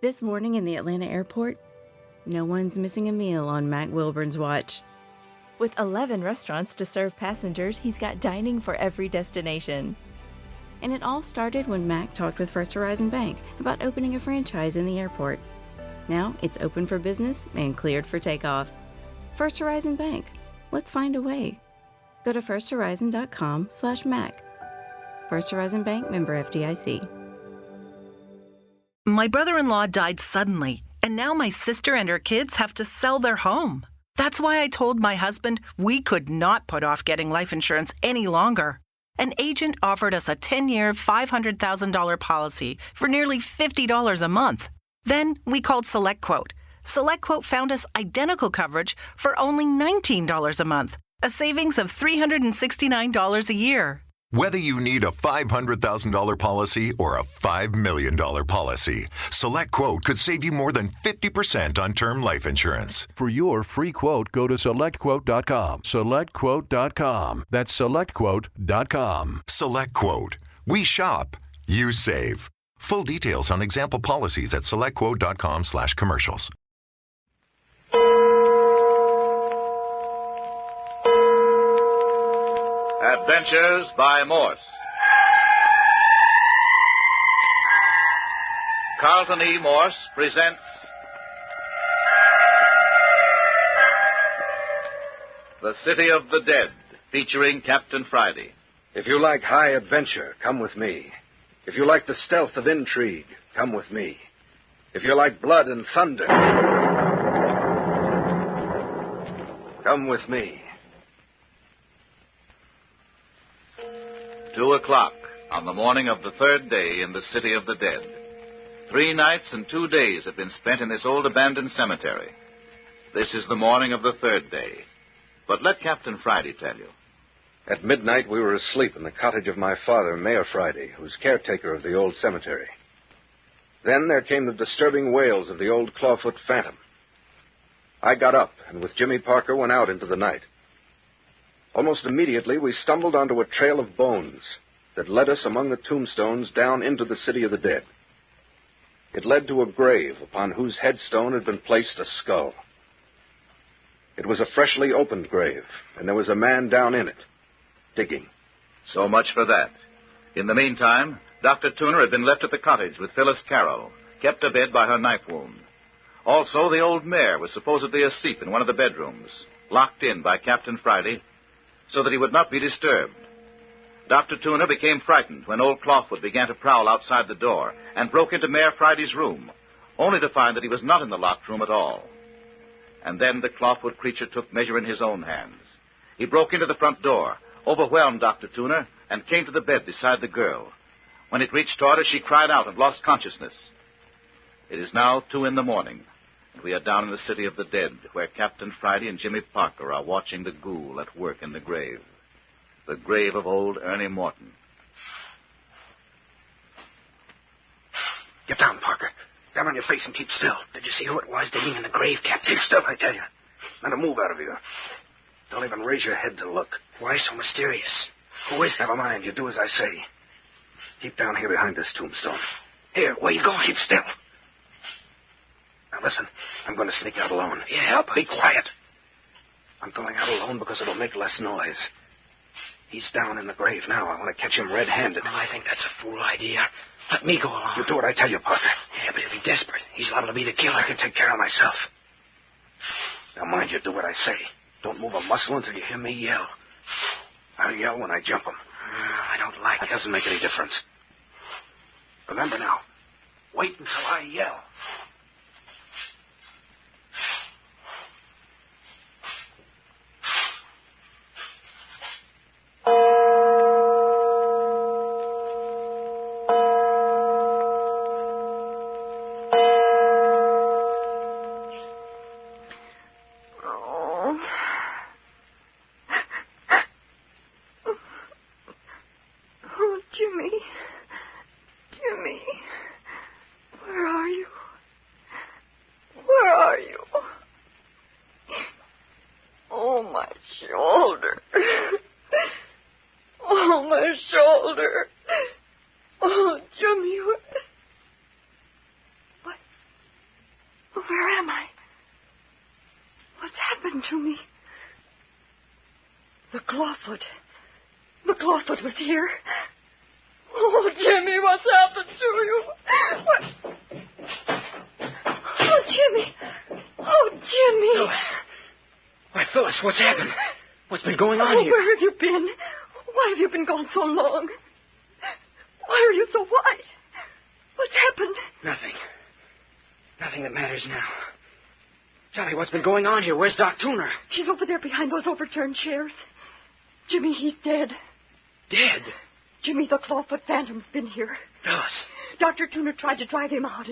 This morning in the Atlanta airport, no one's missing a meal on Mac Wilburn's watch. With 11 restaurants to serve passengers, he's got dining for every destination. And it all started when Mac talked with First Horizon Bank about opening a franchise in the airport. Now it's open for business and cleared for takeoff. First Horizon Bank. Let's find a way. Go to firsthorizon.com/Mac. First Horizon Bank, member FDIC. My brother-in-law died suddenly, and now my sister and her kids have to sell their home. That's why I told my husband we could not put off getting life insurance any longer. An agent offered us a 10-year, $500,000 policy for nearly $50 a month. Then we called SelectQuote. SelectQuote found us identical coverage for only $19 a month, a savings of $369 a year. Whether you need a $500,000 policy or a $5 million policy, SelectQuote could save you more than 50% on term life insurance. For your free quote, go to SelectQuote.com. SelectQuote.com. That's SelectQuote.com. SelectQuote. We shop. You save. Full details on example policies at SelectQuote.com/commercials. Adventures by Morse. Carlton E. Morse presents The City of the Dead, featuring Captain Friday. If you like high adventure, come with me. If you like the stealth of intrigue, come with me. If you like blood and thunder, come with me. 2 o'clock on the morning of the third day in the City of the Dead. 3 nights and 2 days have been spent in this old abandoned cemetery. This is the morning of the third day. But let Captain Friday tell you. At midnight, we were asleep in the cottage of my father, Mayor Friday, who's caretaker of the old cemetery. Then there came the disturbing wails of the old clawfoot phantom. I got up, and with Jimmy Parker went out into the night. Almost immediately, we stumbled onto a trail of bones that led us among the tombstones down into the City of the Dead. It led to a grave upon whose headstone had been placed a skull. It was a freshly opened grave, and there was a man down in it, digging. So much for that. In the meantime, Dr. Tooner had been left at the cottage with Phyllis Carroll, kept abed by her knife wound. Also, the old mare was supposedly asleep in one of the bedrooms, locked in by Captain Friday, so that he would not be disturbed. Dr. Tooner became frightened when old Clawfoot began to prowl outside the door and broke into Mayor Friday's room, only to find that he was not in the locked room at all. And then the Clawfoot creature took measure in his own hands. He broke into the front door, overwhelmed Dr. Tooner, and came to the bed beside the girl. When it reached toward her, she cried out and lost consciousness. It is now 2 a.m, and we are down in the City of the Dead, where Captain Friday and Jimmy Parker are watching the ghoul at work in the grave of old Ernie Morton. Get down, Parker. Down on your face and keep still. Did you see who it was digging in the grave, Captain? Keep still, I tell you. Not a move out of you. Don't even raise your head to look. Why so mysterious? Who is it? Never mind. You do as I say. Keep down here behind this tombstone. Here, where you going? Keep still. Now listen, I'm going to sneak out alone. Yeah, help. Be quiet. I'm going out alone because it'll make less noise. He's down in the grave now. I want to catch him red-handed. Oh, I think that's a fool idea. Let me go along. You do what I tell you, Parker. Yeah, but he'll be desperate. He's liable to be the killer. I can take care of myself. Now mind you, do what I say. Don't move a muscle until you hear me yell. I'll yell when I jump him. I don't like That it. doesn't make any difference. Remember now, wait until I yell. Jimmy. Jimmy. Where are you? Where are you? Oh, my shoulder. Oh, my shoulder. Oh, Jimmy. What? Where am I? What's happened to me? The clawfoot. The clawfoot was here. Oh, Jimmy, what's happened to you? What? Oh, Jimmy. Oh, Jimmy. Phyllis. Why, Phyllis, what's happened? What's been going on here? Where have you been? Why have you been gone so long? Why are you so white? What's happened? Nothing. Nothing that matters now. Sally, what's been going on here? Where's Doc Tooner? He's over there behind those overturned chairs. Jimmy, he's dead. Dead? Jimmy, the clawfoot phantom's been here. Phyllis. Dr. Tooner tried to drive him out,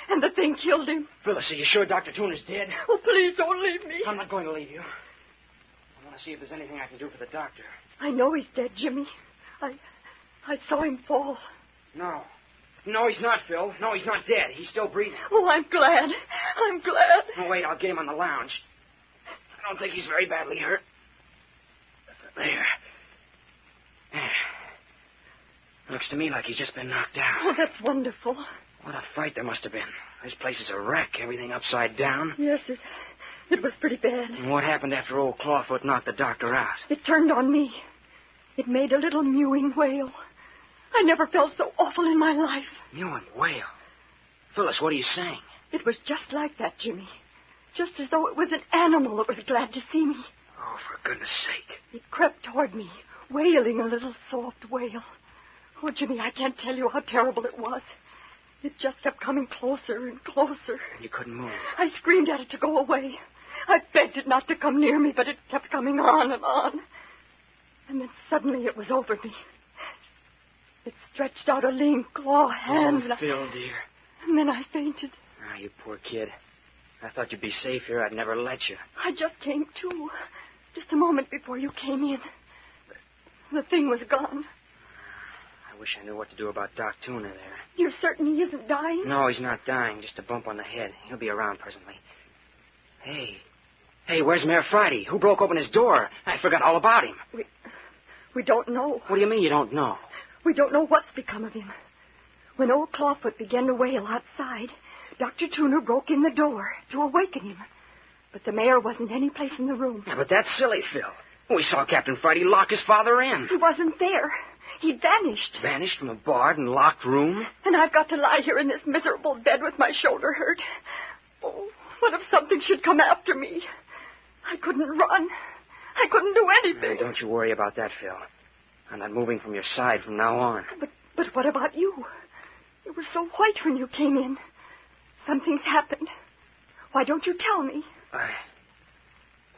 and the thing killed him. Phyllis, are you sure Dr. Tooner's dead? Oh, please don't leave me. I'm not going to leave you. I want to see if there's anything I can do for the doctor. I know he's dead, Jimmy. I saw him fall. No. No, he's not, Phil. No, he's not dead. He's still breathing. Oh, I'm glad. I'm glad. Oh, wait, I'll get him on the lounge. I don't think he's very badly hurt. There. Looks to me like he's just been knocked out. Oh, that's wonderful. What a fight there must have been. This place is a wreck. Everything upside down. Yes, it was pretty bad. And what happened after old Clawfoot knocked the doctor out? It turned on me. It made a little mewing wail. I never felt so awful in my life. Mewing wail? Phyllis, what are you saying? It was just like that, Jimmy. Just as though it was an animal that was glad to see me. Oh, for goodness sake. It crept toward me, wailing a little soft wail. Oh, Jimmy, I can't tell you how terrible it was. It just kept coming closer and closer. And you couldn't move? I screamed at it to go away. I begged it not to come near me, but it kept coming on and on. And then suddenly it was over me. It stretched out a lean claw hand. Oh, Phil, dear. And then I fainted. Ah, you poor kid. I thought you'd be safe here. I'd never let you. I just came to. Just a moment before you came in. The thing was gone. I wish I knew what to do about Doc Tooner there. You're certain he isn't dying? No, he's not dying. Just a bump on the head. He'll be around presently. Hey, where's Mayor Friday? Who broke open his door? I forgot all about him. We don't know. What do you mean you don't know? We don't know what's become of him. When old Clawfoot began to wail outside, Dr. Tooner broke in the door to awaken him. But the mayor wasn't any place in the room. Yeah, but that's silly, Phil. We saw Captain Friday lock his father in. He wasn't there. He vanished. Vanished from a barred and locked room? And I've got to lie here in this miserable bed with my shoulder hurt. Oh, what if something should come after me? I couldn't run. I couldn't do anything. Don't you worry about that, Phil. I'm not moving from your side from now on. But what about you? You were so white when you came in. Something's happened. Why don't you tell me?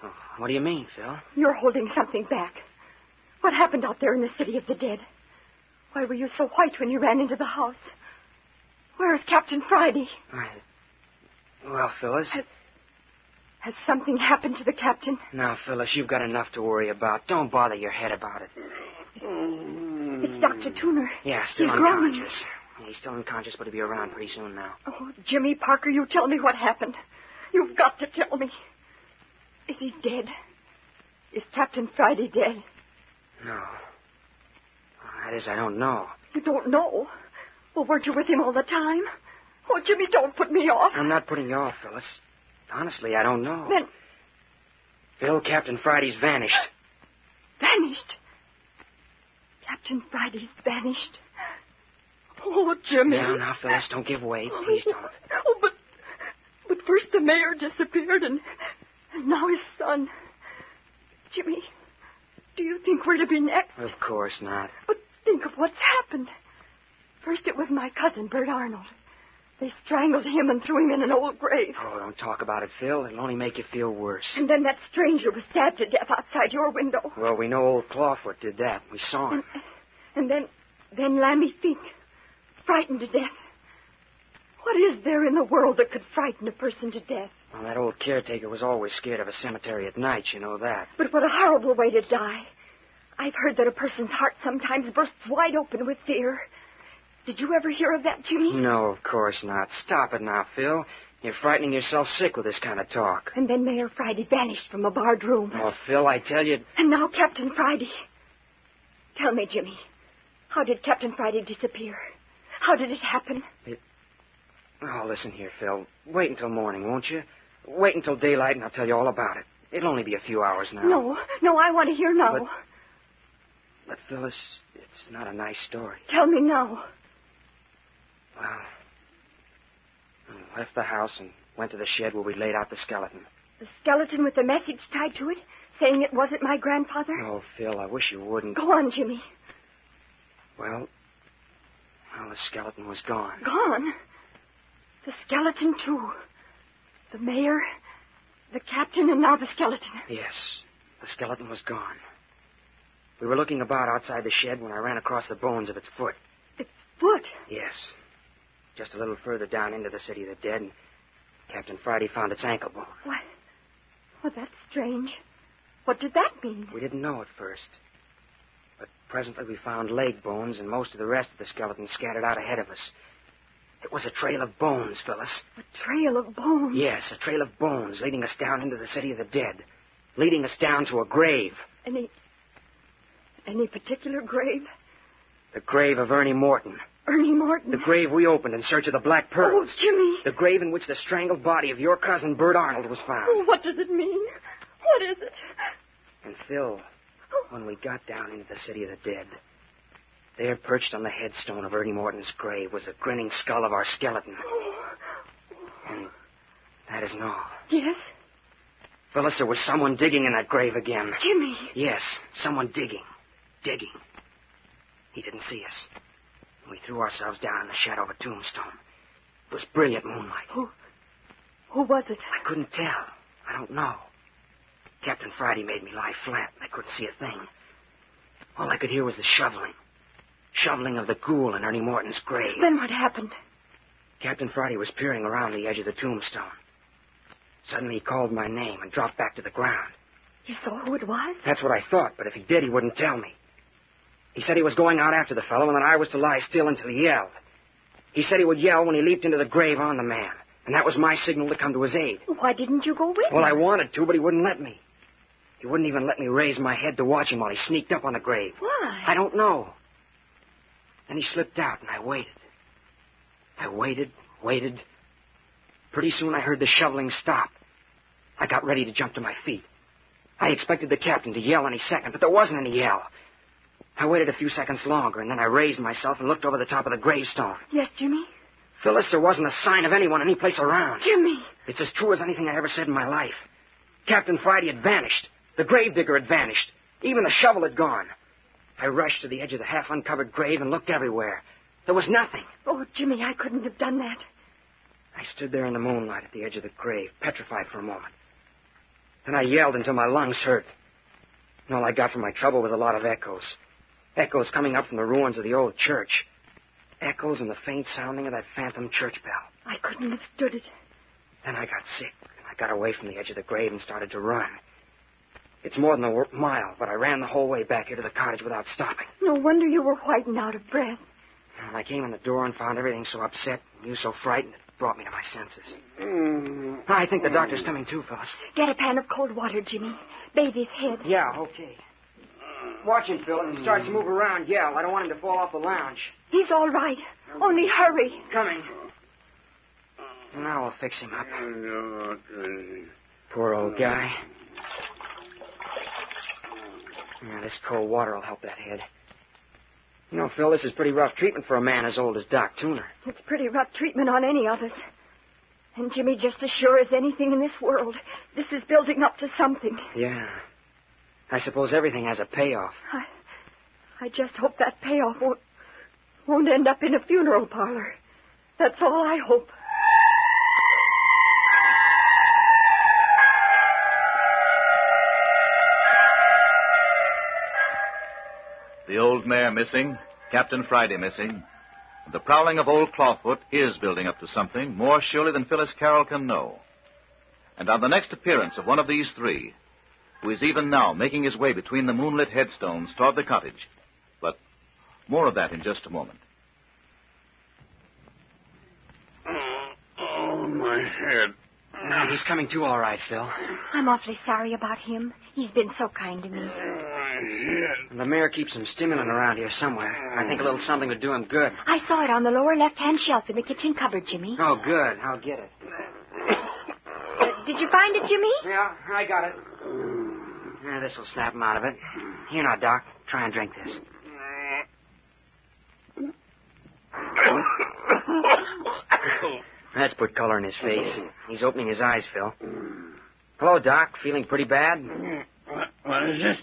Oh, what do you mean, Phil? You're holding something back. What happened out there in the city of the dead? Why were you so white when you ran into the house? Where is Captain Friday? Well, Phyllis... Has something happened to the captain? Now, Phyllis, you've got enough to worry about. Don't bother your head about it. It's Dr. Tooner. Yeah, still He's unconscious. groaning. He's still unconscious, but he'll be around pretty soon now. Oh, Jimmy Parker, you tell me what happened. You've got to tell me. Is he dead? Is Captain Friday dead? No. That is, I don't know. You don't know? Well, weren't you with him all the time? Oh, Jimmy, don't put me off. I'm not putting you off, Phyllis. Honestly, I don't know. Then... Phil, Captain Friday's vanished. Vanished? Captain Friday's vanished? Oh, Jimmy. Now, Phyllis, don't give way. Please don't. Oh, but first the mayor disappeared, and now his son. Jimmy, do you think we're to be next? Of course not. But think of what's happened. First it was my cousin, Bert Arnold. They strangled him and threw him in an old grave. Oh, don't talk about it, Phil. It'll only make you feel worse. And then that stranger was stabbed to death outside your window. Well, we know old Clawfoot did that. We saw him. And then Lammy Fink, frightened to death. What is there in the world that could frighten a person to death? Well, that old caretaker was always scared of a cemetery at night, you know that. But what a horrible way to die. I've heard that a person's heart sometimes bursts wide open with fear. Did you ever hear of that, Jimmy? No, of course not. Stop it now, Phil. You're frightening yourself sick with this kind of talk. And then Mayor Friday vanished from a barred room. Oh, Phil, I tell you... And now Captain Friday. Tell me, Jimmy, how did Captain Friday disappear? How did it happen? Oh, listen here, Phil. Wait until morning, won't you? Wait until daylight, and I'll tell you all about it. It'll only be a few hours now. No, I want to hear now. But Phyllis, it's not a nice story. Tell me now. Well, I left the house and went to the shed where we laid out the skeleton. The skeleton with the message tied to it, saying it wasn't my grandfather? Oh, Phil, I wish you wouldn't. Go on, Jimmy. Well, the skeleton was gone. Gone? The skeleton, too. The mayor, the captain, and now the skeleton. Yes, the skeleton was gone. We were looking about outside the shed when I ran across the bones of its foot. Its foot? Yes. Just a little further down into the city of the dead, and Captain Friday found its ankle bone. What? Well, that's strange. What did that mean? We didn't know at first. But presently we found leg bones and most of the rest of the skeleton scattered out ahead of us. It was a trail of bones, Phyllis. A trail of bones? Yes, a trail of bones leading us down into the city of the dead. Leading us down to a grave. Any particular grave? The grave of Ernie Morton. Ernie Morton? The grave we opened in search of the Black Pearls. Oh, Jimmy. The grave in which the strangled body of your cousin, Bert Arnold, was found. Oh, what does it mean? What is it? And Phil, when we got down into the city of the dead, there perched on the headstone of Ernie Morton's grave was the grinning skull of our skeleton. And that isn't all. Yes? Phyllis, there was someone digging in that grave again. Jimmy. Yes, someone digging. Digging. He didn't see us. We threw ourselves down in the shadow of a tombstone. It was brilliant moonlight. Who was it? I couldn't tell. I don't know. Captain Friday made me lie flat, and I couldn't see a thing. All I could hear was the shoveling. Shoveling of the ghoul in Ernie Morton's grave. Then what happened? Captain Friday was peering around the edge of the tombstone. Suddenly he called my name and dropped back to the ground. You saw who it was? That's what I thought, but if he did, he wouldn't tell me. He said he was going out after the fellow and that I was to lie still until he yelled. He said he would yell when he leaped into the grave on the man, and that was my signal to come to his aid. Why didn't you go with him? Well, I wanted to, but he wouldn't let me. He wouldn't even let me raise my head to watch him while he sneaked up on the grave. Why? I don't know. Then he slipped out, and I waited. I waited. Pretty soon I heard the shoveling stop. I got ready to jump to my feet. I expected the captain to yell any second, but there wasn't any yell. I waited a few seconds longer, and then I raised myself and looked over the top of the gravestone. Yes, Jimmy? Phyllis, there wasn't a sign of anyone any place around. Jimmy! It's as true as anything I ever said in my life. Captain Friday had vanished. The gravedigger had vanished. Even the shovel had gone. I rushed to the edge of the half-uncovered grave and looked everywhere. There was nothing. Oh, Jimmy, I couldn't have done that. I stood there in the moonlight at the edge of the grave, petrified for a moment. Then I yelled until my lungs hurt. And all I got for my trouble was a lot of echoes. Echoes coming up from the ruins of the old church. Echoes and the faint sounding of that phantom church bell. I couldn't have stood it. Then I got sick, and I got away from the edge of the grave and started to run. It's more than a mile, but I ran the whole way back here to the cottage without stopping. No wonder you were white and out of breath. When I came in the door and found everything so upset and you so frightened, it brought me to my senses. I think the doctor's coming too, Phyllis. Get a pan of cold water, Jimmy. Bathe his head. Yeah, okay. Watch him, Phil. If he starts to move around, yell. I don't want him to fall off the lounge. He's all right. Only hurry. Coming. Now I'll fix him up. Poor old guy. Yeah, this cold water will help that head. You know, Phil, this is pretty rough treatment for a man as old as Doc Tuner. It's pretty rough treatment on any of us. And Jimmy, just as sure as anything in this world, this is building up to something. Yeah. I suppose everything has a payoff. I just hope that payoff won't end up in a funeral parlor. That's all I hope. The old mare missing, Captain Friday missing. The prowling of old Clawfoot is building up to something more surely than Phyllis Carroll can know. And on the next appearance of one of these three, who is even now making his way between the moonlit headstones toward the cottage. But more of that in just a moment. Oh, my head. He's coming to all right, Phil. I'm awfully sorry about him. He's been so kind to me. I The mayor keeps some stimulant around here somewhere. I think a little something would do him good. I saw it on the lower left-hand shelf in the kitchen cupboard, Jimmy. Oh, good. I'll get it. Did you find it, Jimmy? Yeah, I got it. This'll snap him out of it. Here now, Doc. Try and drink this. That's put color in his face. He's opening his eyes, Phil. Hello, Doc. Feeling pretty bad? What is it?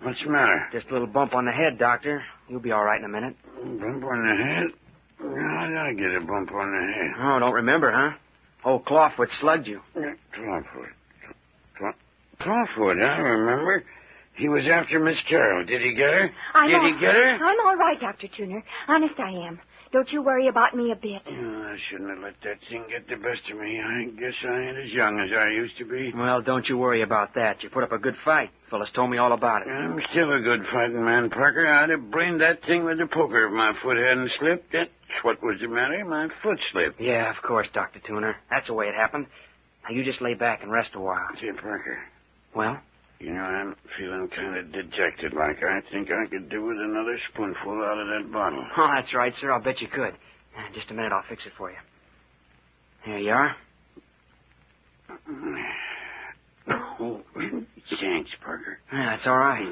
What's the matter? Just a little bump on the head, Doctor. You'll be all right in a minute. Bump on the head? How did I get a bump on the head? Oh, don't remember, huh? Old Clawfoot slugged you. Clawfoot. Clawfoot, I remember. He was after Miss Carroll. Did he get her? Did he get her? I'm all right, Dr. Tuner. Honest, I am. Don't you worry about me a bit. I shouldn't have let that thing get the best of me. I guess I ain't as young as I used to be. Well, don't you worry about that. You put up a good fight. Phyllis told me all about it. I'm still a good fighting man, Parker. I'd have brained that thing with the poker if my foot hadn't slipped. That's what was the matter. My foot slipped. Yeah, of course, Dr. Tuner. That's the way it happened. Now, you just lay back and rest a while. Say, Parker. Well? You know, I'm feeling kind of dejected like. I think I could do with another spoonful out of that bottle. Oh, that's right, sir. I'll bet you could. Just a minute, I'll fix it for you. Here you are. Oh, thanks, Parker. Yeah, that's all right.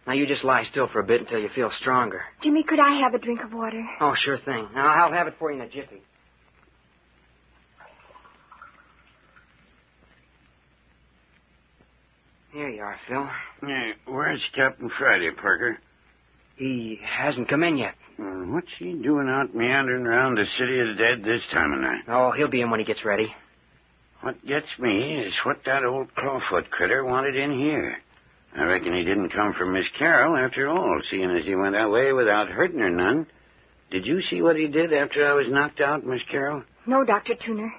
Now, you just lie still for a bit until you feel stronger. Jimmy, could I have a drink of water? Oh, sure thing. Now, I'll have it for you in a jiffy. Here you are, Phil. Hey, where's Captain Friday, Parker? He hasn't come in yet. What's he doing out meandering around the city of the dead this time of night? Oh, he'll be in when he gets ready. What gets me is what that old Clawfoot critter wanted in here. I reckon he didn't come from Miss Carroll after all, seeing as he went away without hurting her none. Did you see what he did after I was knocked out, Miss Carroll? No, Dr. Tuner.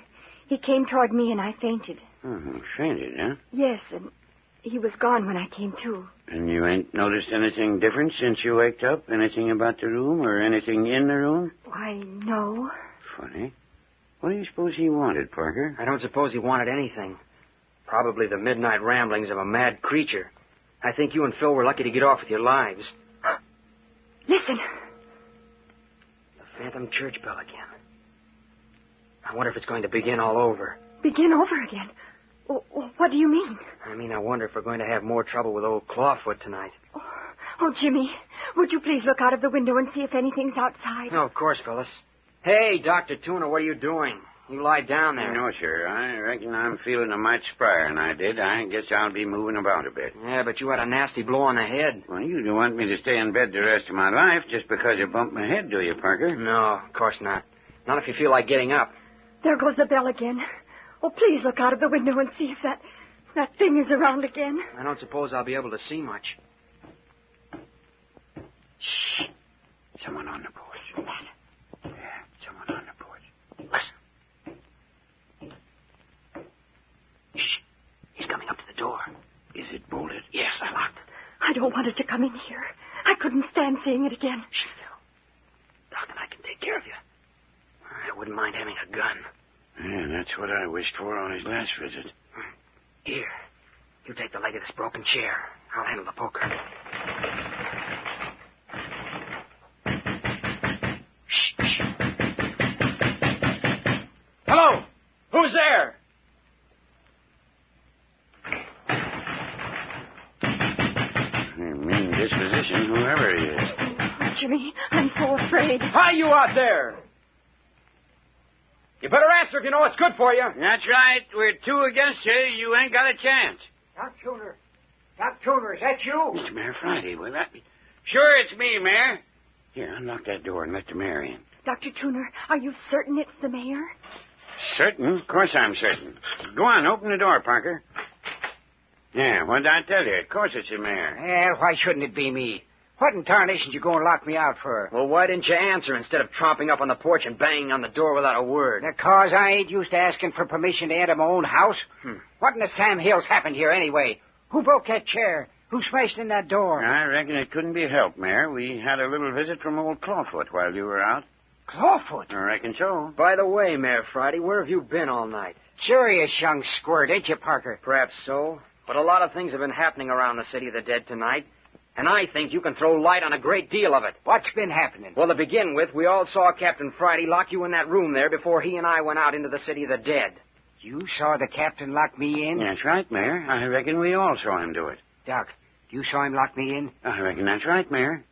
He came toward me and I fainted. Oh, fainted, huh? Yes, and he was gone when I came to. And you ain't noticed anything different since you waked up? Anything about the room or anything in the room? Why, no. Funny. What do you suppose he wanted, Parker? I don't suppose he wanted anything. Probably the midnight ramblings of a mad creature. I think you and Phil were lucky to get off with your lives. Listen. The phantom church bell again. I wonder if it's going to begin all over. Begin over again? What do you mean? I mean, I wonder if we're going to have more trouble with old Clawfoot tonight. Oh, Jimmy, would you please look out of the window and see if anything's outside? Oh, of course, Phyllis. Hey, Dr. Tuner, what are you doing? You lie down there. No, sir. I reckon I'm feeling a mite sprier than I did. I guess I'll be moving about a bit. Yeah, but you had a nasty blow on the head. Well, you don't want me to stay in bed the rest of my life just because you bumped my head, do you, Parker? No, of course not. Not if you feel like getting up. There goes the bell again. Oh, please look out of the window and see if that thing is around again. I don't suppose I'll be able to see much. Shh. Someone on the porch. Yeah, someone on the porch. Listen. Shh. He's coming up to the door. Is it bolted? Yes, I locked it. I don't want it to come in here. I couldn't stand seeing it again. Shh, Phil. Doc and I can take care of you. I wouldn't mind having a gun. Yeah, that's what I wished for on his last visit. Here. You take the leg of this broken chair. I'll handle the poker. Shh, shh. Hello! Who's there? Mean disposition, whoever he is. Oh, Jimmy, I'm so afraid. Hi, you out there! You better answer if you know what's good for you. That's right. We're two against you. You ain't got a chance. Doc Tuner. Doc Tuner, is that you? It's Mayor Friday. Will that be? Sure, it's me, Mayor. Here, unlock that door and let the mayor in. Dr. Tuner, are you certain it's the mayor? Certain? Of course I'm certain. Go on, open the door, Parker. Yeah, what did I tell you? Of course it's the mayor. Well, why shouldn't it be me? What in tarnation you go and lock me out for? Well, why didn't you answer instead of tromping up on the porch and banging on the door without a word? Because I ain't used to asking for permission to enter my own house. What in the Sam Hills happened here anyway? Who broke that chair? Who smashed in that door? I reckon it couldn't be helped, Mayor. We had a little visit from old Clawfoot while you were out. Clawfoot? I reckon so. By the way, Mayor Friday, where have you been all night? Curious young squirt, ain't you, Parker? Perhaps so. But a lot of things have been happening around the city of the dead tonight. And I think you can throw light on a great deal of it. What's been happening? Well, to begin with, we all saw Captain Friday lock you in that room there before he and I went out into the city of the dead. You saw the captain lock me in? That's right, Mayor. I reckon we all saw him do it. Doc, you saw him lock me in? I reckon that's right, Mayor.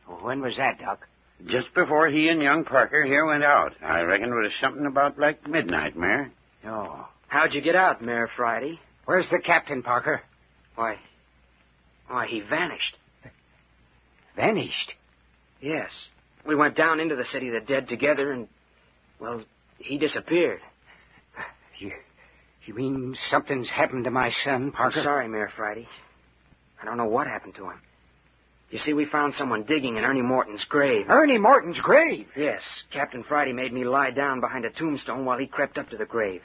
Well, when was that, Doc? Just before he and young Parker here went out. I reckon it was something about like midnight, Mayor. Oh. How'd you get out, Mayor Friday? Where's the captain, Parker? Why, he vanished. Vanished? Yes. We went down into the city of the dead together and, well, he disappeared. You mean something's happened to my son, Parker? I'm sorry, Mayor Friday. I don't know what happened to him. You see, we found someone digging in Ernie Morton's grave. Ernie Morton's grave? Yes. Captain Friday made me lie down behind a tombstone while he crept up to the grave.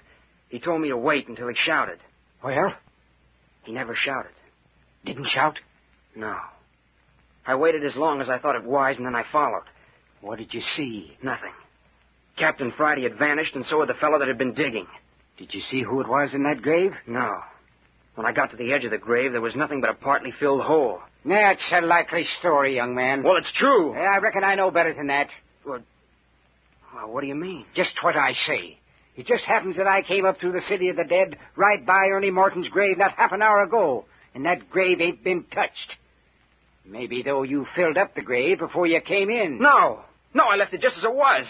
He told me to wait until he shouted. Well? He never shouted. Didn't shout? No. I waited as long as I thought it wise, and then I followed. What did you see? Nothing. Captain Friday had vanished, and so had the fellow that had been digging. Did you see who it was in that grave? No. When I got to the edge of the grave, there was nothing but a partly filled hole. That's a likely story, young man. Well, it's true. I reckon I know better than that. Well, what do you mean? Just what I say. It just happens that I came up through the city of the dead right by Ernie Morton's grave not half an hour ago, and that grave ain't been touched. Maybe, though, you filled up the grave before you came in. No, I left it just as it was.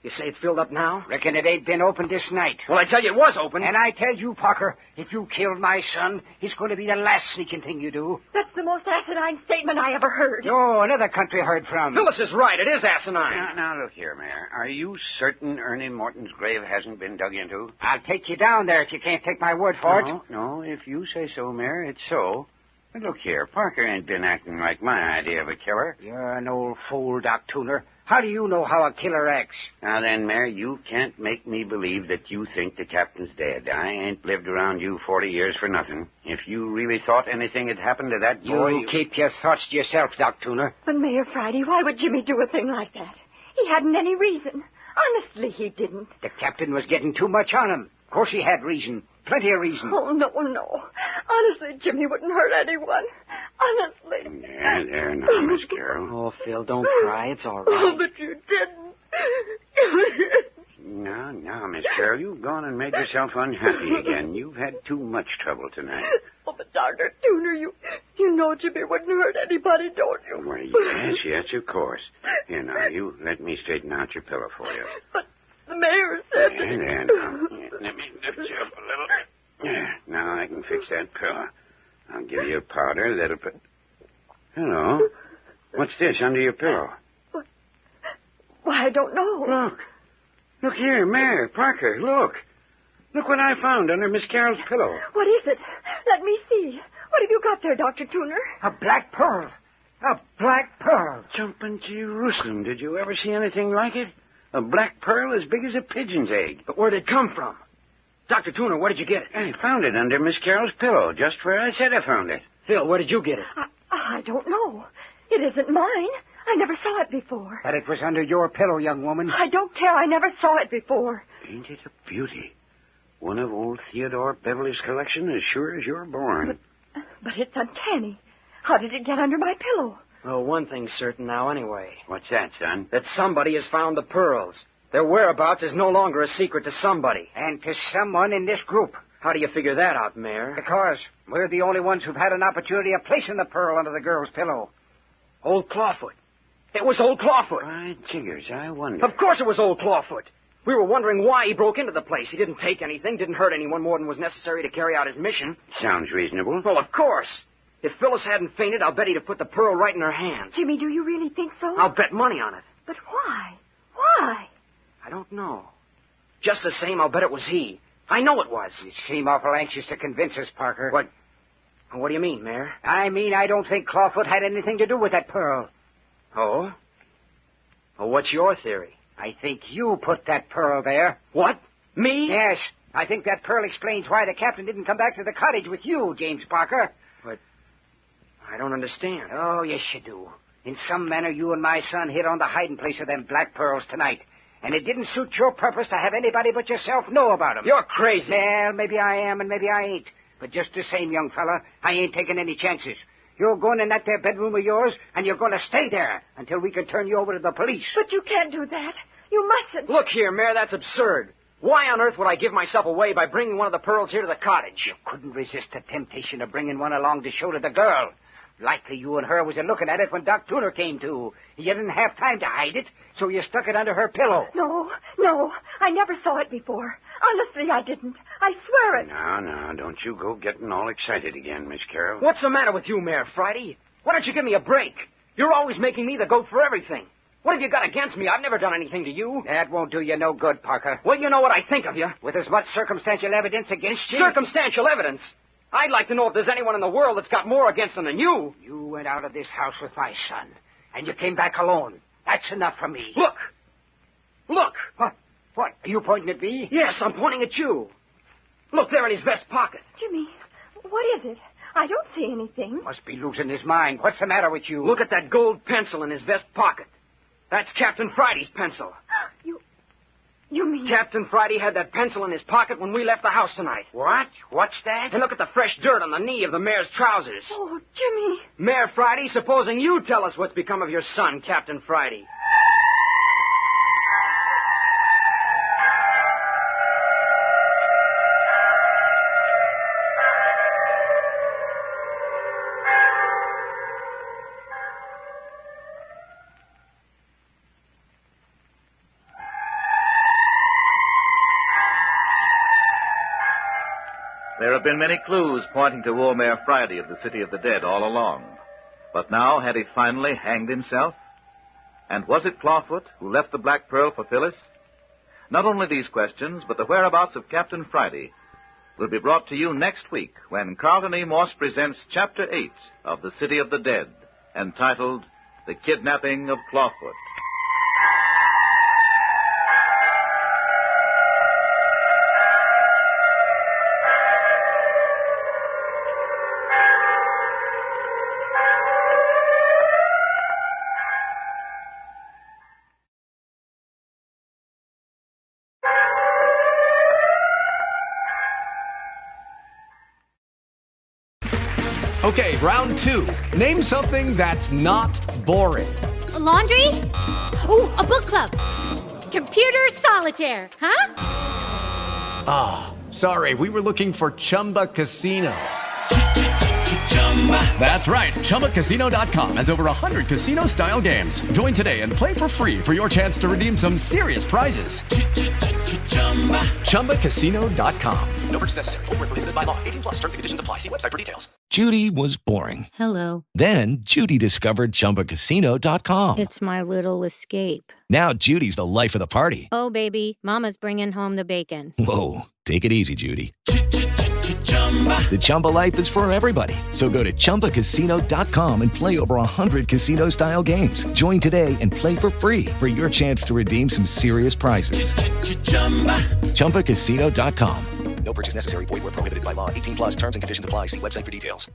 You say it's filled up now? Reckon it ain't been opened this night. Well, I tell you it was open. And I tell you, Parker, if you killed my son, it's going to be the last sneaking thing you do. That's the most asinine statement I ever heard. Oh, another country heard from. Phyllis is right. It is asinine. Now, look here, Mayor. Are you certain Ernie Morton's grave hasn't been dug into? I'll take you down there if you can't take my word for it. No, if you say so, Mayor, it's so. But look here, Parker ain't been acting like my idea of a killer. You're an old fool, Doc Tuner. How do you know how a killer acts? Now then, Mayor, you can't make me believe that you think the captain's dead. I ain't lived around you 40 years for nothing. If you really thought anything had happened to that boy... You keep your thoughts to yourself, Doc Tuner. But, Mayor Friday, why would Jimmy do a thing like that? He hadn't any reason. Honestly, he didn't. The captain was getting too much on him. Of course he had reason. Plenty of reason. Oh, no. Honestly, Jimmy wouldn't hurt anyone. Honestly. There now, Miss Carroll. Oh, Phil, don't cry. It's all right. Oh, but you didn't. Now, Miss Carroll, you've gone and made yourself unhappy again. You've had too much trouble tonight. Oh, but Dr. Tuner, you know Jimmy wouldn't hurt anybody, don't you? Well, yes, of course. Here, now, you let me straighten out your pillow for you. But the mayor said that... There, now. Let me lift you up a little. There, now I can fix that pillow. I'll give you a powder that'll put... Hello. What's this under your pillow? Why, I don't know. Look here, Mayor, Parker, look. Look what I found under Miss Carroll's pillow. What is it? Let me see. What have you got there, Dr. Tuner? A black pearl. A black pearl. Jumping Jerusalem. Did you ever see anything like it? A black pearl as big as a pigeon's egg. But where'd it come from? Dr. Tuner, where did you get it? I found it under Miss Carroll's pillow, just where I said I found it. Phil, where did you get it? I don't know. It isn't mine. I never saw it before. But it was under your pillow, young woman. I don't care. I never saw it before. Ain't it a beauty? One of old Theodore Beverly's collection as sure as you're born. But it's uncanny. How did it get under my pillow? Well, one thing's certain now anyway. What's that, son? That somebody has found the pearls. Their whereabouts is no longer a secret to somebody. And to someone in this group. How do you figure that out, Mayor? Because we're the only ones who've had an opportunity of placing the pearl under the girl's pillow. Old Clawfoot. It was old Clawfoot. By jiggers, I wonder. Of course it was old Clawfoot. We were wondering why he broke into the place. He didn't take anything, didn't hurt anyone more than was necessary to carry out his mission. Sounds reasonable. Well, of course. If Phyllis hadn't fainted, I'll bet he'd have put the pearl right in her hands. Jimmy, do you really think so? I'll bet money on it. But why? Why? I don't know. Just the same, I'll bet it was he. I know it was. You seem awful anxious to convince us, Parker. What do you mean, Mayor? I mean, I don't think Clawfoot had anything to do with that pearl. Oh? Well, what's your theory? I think you put that pearl there. What? Me? Yes. I think that pearl explains why the captain didn't come back to the cottage with you, James Parker. But I don't understand. Oh, yes, you do. In some manner, you and my son hit on the hiding place of them black pearls tonight. And it didn't suit your purpose to have anybody but yourself know about them. You're crazy. Well, maybe I am and maybe I ain't. But just the same, young fella, I ain't taking any chances. You're going in that there bedroom of yours, and you're going to stay there until we can turn you over to the police. But you can't do that. You mustn't. Look here, Mayor, that's absurd. Why on earth would I give myself away by bringing one of the pearls here to the cottage? You couldn't resist the temptation of bringing one along to show to the girl. Likely you and her was looking at it when Doc Tuner came to. You didn't have time to hide it, so you stuck it under her pillow. No. I never saw it before. Honestly, I didn't. I swear it. No, don't you go getting all excited again, Miss Carroll. What's the matter with you, Mayor Friday? Why don't you give me a break? You're always making me the goat for everything. What have you got against me? I've never done anything to you. That won't do you no good, Parker. Well, you know what I think of you. With as much circumstantial evidence against you... Circumstantial evidence? I'd like to know if there's anyone in the world that's got more against them than you. You went out of this house with my son, and you came back alone. That's enough for me. Look! What? Are you pointing at me? Yes, I'm pointing at you. Look there in his vest pocket. Jimmy, what is it? I don't see anything. Must be losing his mind. What's the matter with you? Look at that gold pencil in his vest pocket. That's Captain Friday's pencil. You mean... Captain Friday had that pencil in his pocket when we left the house tonight. What? What's that? And look at the fresh dirt on the knee of the mayor's trousers. Oh, Jimmy. Mayor Friday, supposing you tell us what's become of your son, Captain Friday. There have been many clues pointing to old Mayor Friday of the City of the Dead all along. But now, had he finally hanged himself? And was it Clawfoot who left the Black Pearl for Phyllis? Not only these questions, but the whereabouts of Captain Friday will be brought to you next week when Carlton E. Morse presents Chapter 8 of The City of the Dead, entitled The Kidnapping of Clawfoot. Okay, round two. Name something that's not boring. A laundry? Ooh, a book club. Computer solitaire, huh? Ah, oh, sorry, we were looking for Chumba Casino. That's right, ChumbaCasino.com has over 100 casino-style games. Join today and play for free for your chance to redeem some serious prizes. ChumbaCasino.com. No purchase necessary. Void where prohibited by law. 18+ terms and conditions apply. See website for details. Judy was boring. Hello. Then Judy discovered ChumbaCasino.com. It's my little escape. Now Judy's the life of the party. Oh, baby, mama's bringing home the bacon. Whoa, take it easy, Judy. The Chumba life is for everybody. So go to ChumbaCasino.com and play over 100 casino-style games. Join today and play for free for your chance to redeem some serious prizes. ChumbaCasino.com. No purchase necessary. Void where prohibited by law. 18+ terms and conditions apply. See website for details.